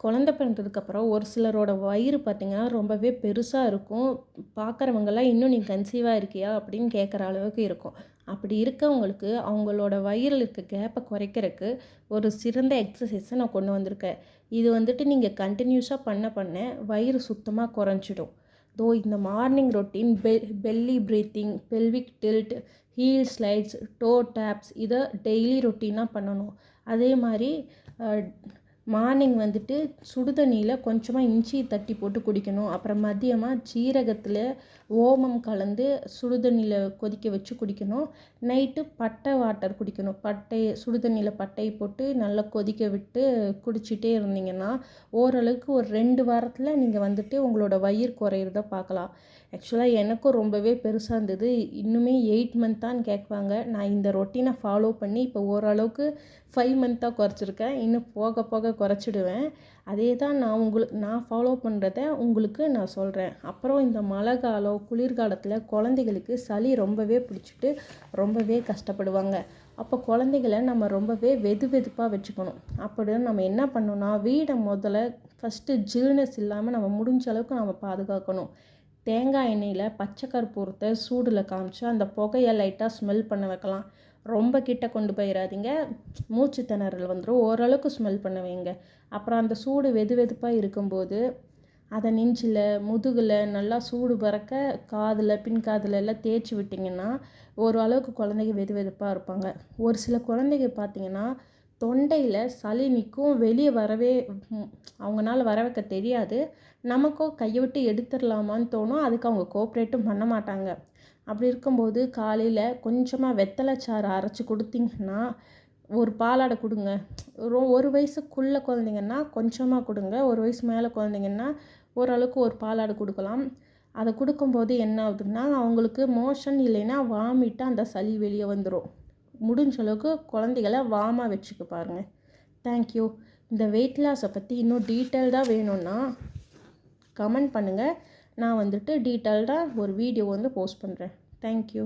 குழந்த பிறந்ததுக்கப்புறம் ஒரு சிலரோட வயிறு பார்த்திங்கன்னா ரொம்பவே பெருசாக இருக்கும். பார்க்குறவங்கலாம் இன்னும் நீ கன்சீவாக இருக்கியா அப்படின்னு கேட்குற அளவுக்கு இருக்கும். அப்படி இருக்கவங்களுக்கு அவங்களோட வயிறில் இருக்க கேப்பை குறைக்கிறதுக்கு ஒரு சிறந்த எக்ஸசைஸை நான் கொண்டு வந்திருக்கேன். இது வந்துட்டு நீங்கள் கண்டினியூஸாக பண்ண வயிறு சுத்தமாக குறைஞ்சிடும். இந்த morning routine belly breathing, pelvic tilt, heel slides, toe taps இதை டெய்லி ரொட்டீனாக பண்ணணும். அதே மாதிரி மார்னிங் வந்துட்டு சுடுதண்ணியில் கொஞ்சமாக இஞ்சி தட்டி போட்டு குடிக்கணும். அப்புறம் மதியமாக ஜீரகத்தில் ஓமம் கலந்து சுடுதண்ணியில் கொதிக்க வச்சு குடிக்கணும். நைட்டு பட்டை வாட்டர் குடிக்கணும். சுடுதண்ணியில் பட்டையை போட்டு நல்லா கொதிக்க விட்டு குடிச்சிட்டே இருந்தீங்கன்னா ஓரளவுக்கு ஒரு 2 வாரத்தில் நீங்கள் வந்துட்டு உங்களோட வயிறு குறையிறத பார்க்கலாம். ஆக்சுவலாக எனக்கும் ரொம்பவே பெருசாக இருந்தது. இன்னுமே 8 மந்த்தான்னு கேட்பாங்க. நான் இந்த ரொட்டீனை ஃபாலோ பண்ணி இப்போ ஓரளவுக்கு 5 மந்த்தாக குறைச்சிருக்கேன். இன்னும் போக போக குறைச்சிடுவேன். அதே தான் நான் ஃபாலோ பண்ணுறத உங்களுக்கு நான் சொல்கிறேன். அப்புறம் இந்த மழை காலம், குளிர்காலத்தில் குழந்தைகளுக்கு சளி ரொம்பவே பிடிச்சிட்டு ரொம்பவே கஷ்டப்படுவாங்க. அப்போ குழந்தைகளை நம்ம ரொம்பவே வெதுப்பாக வச்சுக்கணும். அப்படி நம்ம என்ன பண்ணணும்னா வீடை முதல்ல ஃபஸ்ட்டு ஜில்னஸ் இல்லாமல் நம்ம முடிஞ்ச அளவுக்கு நம்ம பாதுகாக்கணும். தேங்காய் எண்ணெயில் பச்சை கற்பூரத்தை சூடில் காமிச்சு அந்த புகையை லைட்டாக ஸ்மெல் பண்ண வைக்கலாம். ரொம்ப கிட்ட கொண்டு போயிடாதீங்க, மூச்சு திணறல் வந்துடும். ஓரளவுக்கு ஸ்மெல் பண்ண வைங்க. அப்புறம் அந்த சூடு வெதுப்பாக இருக்கும்போது அதை நெஞ்சில், முதுகில் நல்லா சூடு பறக்க காதில், பின்காதில் எல்லாம் தேய்ச்சி விட்டிங்கன்னா ஓரளவுக்கு குழந்தைங்க வெதுப்பாக இருப்பாங்க. ஒரு சில குழந்தைங்க பார்த்திங்கன்னா தொண்டையில் சளி நிற்கும், வெளியே அவங்களால வர வைக்க தெரியாது. நமக்கோ கையை விட்டு எடுத்துடலாமான்னு தோணும். அதுக்கு அவங்க கோஆப்ரேட்டும் பண்ண மாட்டாங்க. அப்படி இருக்கும்போது காலையில் கொஞ்சமாக வெத்தலைச்சாறு அரைச்சி கொடுத்தீங்கன்னா ஒரு பாலாடை கொடுங்க. 1 வயசுக்குள்ளே குழந்தைங்கன்னா கொஞ்சமாக கொடுங்க. 1 வயசு மேலே குழந்தைங்கன்னா ஓரளவுக்கு ஒரு பாலாடை கொடுக்கலாம். அதை கொடுக்கும்போது என்ன ஆகுதுன்னா அவங்களுக்கு மோஷன் இல்லைன்னா வாமிட்டு அந்த சளி வெளியே வந்துடும். முடிஞ்ச அளவுக்கு குழந்தைகளை வார்மாக வச்சுக்க பாருங்கள். தேங்க்யூ. இந்த வெயிட் லாஸை பற்றி இன்னும் டீட்டெயில்டாக வேணும்னா கமெண்ட் பண்ணுங்கள். நான் வந்துட்டு டீட்டெயில்டாக ஒரு வீடியோ போஸ்ட் பண்ணுறேன். தேங்க்யூ.